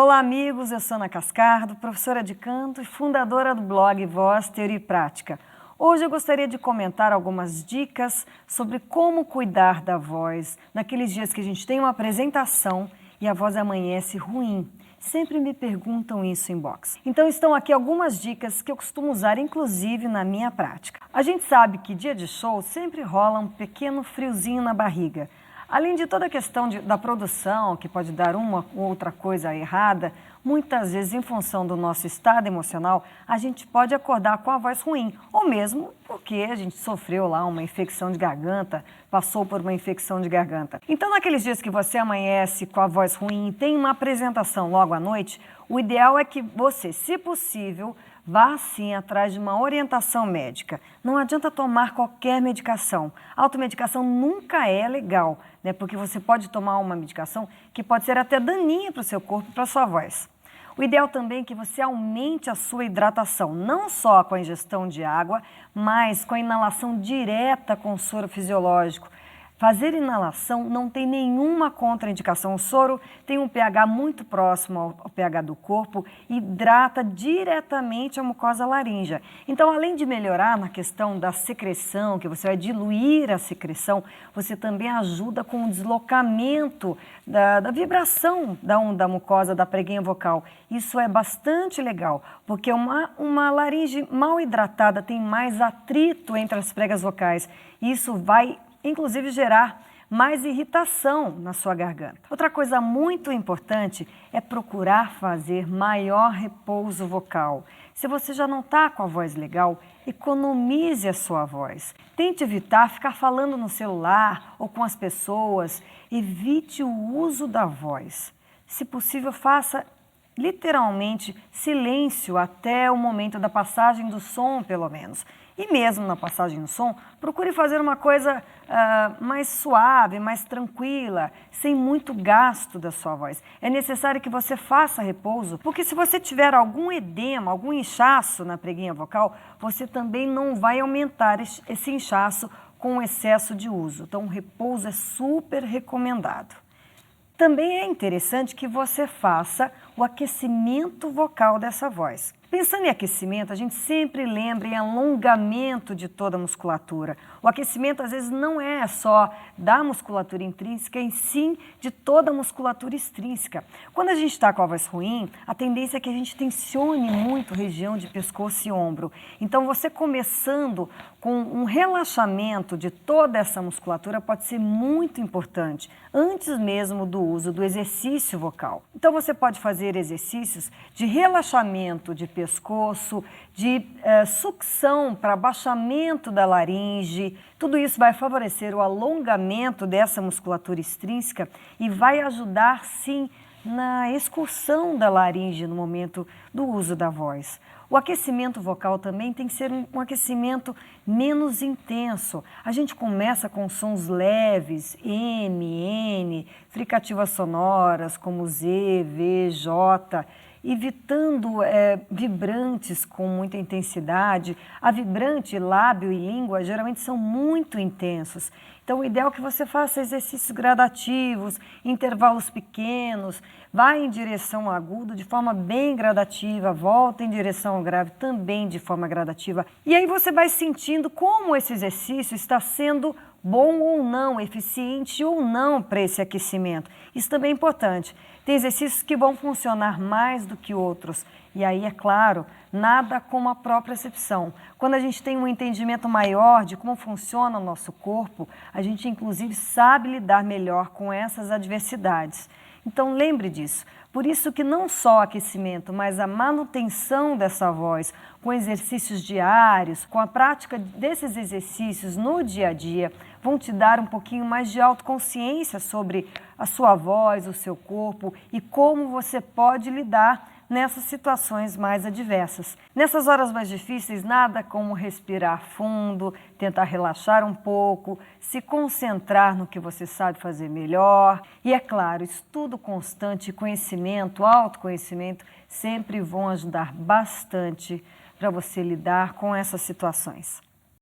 Olá, amigos, eu sou Ana Cascardo, professora de canto e fundadora do blog Voz, Teoria e Prática. Hoje eu gostaria de comentar algumas dicas sobre como cuidar da voz naqueles dias que a gente tem uma apresentação e a voz amanhece ruim. Sempre me perguntam isso em box. Então estão aqui algumas dicas que eu costumo usar, inclusive, na minha prática. A gente sabe que dia de show sempre rola um pequeno friozinho na barriga. Além de toda a questão da produção, que pode dar uma ou outra coisa errada, muitas vezes, em função do nosso estado emocional, a gente pode acordar com a voz ruim, ou mesmo porque a gente sofreu lá uma infecção de garganta, passou por uma infecção de garganta. Então, naqueles dias que você amanhece com a voz ruim e tem uma apresentação logo à noite, o ideal é que você, se possível, vá sim atrás de uma orientação médica. Não adianta tomar qualquer medicação. A automedicação nunca é legal, né? Porque você pode tomar uma medicação que pode ser até daninha para o seu corpo e para a sua voz. O ideal também é que você aumente a sua hidratação, não só com a ingestão de água, mas com a inalação direta com soro fisiológico. Fazer inalação não tem nenhuma contraindicação. O soro tem um pH muito próximo ao pH do corpo e hidrata diretamente a mucosa laríngea. Então, além de melhorar na questão da secreção, que você vai diluir a secreção, você também ajuda com o deslocamento da vibração da onda mucosa da preguinha vocal. Isso é bastante legal, porque uma laringe mal hidratada tem mais atrito entre as pregas vocais. Isso vai inclusive gerar mais irritação na sua garganta. Outra coisa muito importante é procurar fazer maior repouso vocal. Se você já não está com a voz legal, economize a sua voz. Tente evitar ficar falando no celular ou com as pessoas. Evite o uso da voz. Se possível, faça literalmente silêncio até o momento da passagem do som, pelo menos. E mesmo na passagem do som, procure fazer uma coisa mais suave, mais tranquila, sem muito gasto da sua voz. É necessário que você faça repouso, porque se você tiver algum edema, algum inchaço na preguinha vocal, você também não vai aumentar esse inchaço com o excesso de uso. Então, o repouso é super recomendado. Também é interessante que você faça o aquecimento vocal dessa voz. Pensando em aquecimento, a gente sempre lembra em alongamento de toda a musculatura. O aquecimento, às vezes, não é só da musculatura intrínseca, e sim de toda a musculatura extrínseca. Quando a gente está com a voz ruim, a tendência é que a gente tensione muito a região de pescoço e ombro. Então, você começando com um relaxamento de toda essa musculatura pode ser muito importante, antes mesmo do uso do exercício vocal. Então, você pode fazer exercícios de relaxamento de pescoço, de sucção para abaixamento da laringe. Tudo isso vai favorecer o alongamento dessa musculatura extrínseca e vai ajudar, sim, na excursão da laringe no momento do uso da voz. O aquecimento vocal também tem que ser um aquecimento menos intenso. A gente começa com sons leves, M, N, fricativas sonoras como Z, V, J, evitando vibrantes com muita intensidade. A vibrante, lábio e língua geralmente são muito intensos. Então, o ideal é que você faça exercícios gradativos, intervalos pequenos, vá em direção ao agudo de forma bem gradativa, volta em direção ao grave também de forma gradativa. E aí você vai sentindo como esse exercício está sendo bom ou não, eficiente ou não para esse aquecimento. Isso também é importante. Tem exercícios que vão funcionar mais do que outros. E aí, é claro, nada como a própria percepção. Quando a gente tem um entendimento maior de como funciona o nosso corpo, a gente, inclusive, sabe lidar melhor com essas adversidades. Então, lembre disso. Por isso que não só o aquecimento, mas a manutenção dessa voz, com exercícios diários, com a prática desses exercícios no dia a dia, vão te dar um pouquinho mais de autoconsciência sobre a sua voz, o seu corpo e como você pode lidar nessas situações mais adversas. Nessas horas mais difíceis, nada como respirar fundo, tentar relaxar um pouco, se concentrar no que você sabe fazer melhor. E é claro, estudo constante, conhecimento, autoconhecimento sempre vão ajudar bastante para você lidar com essas situações.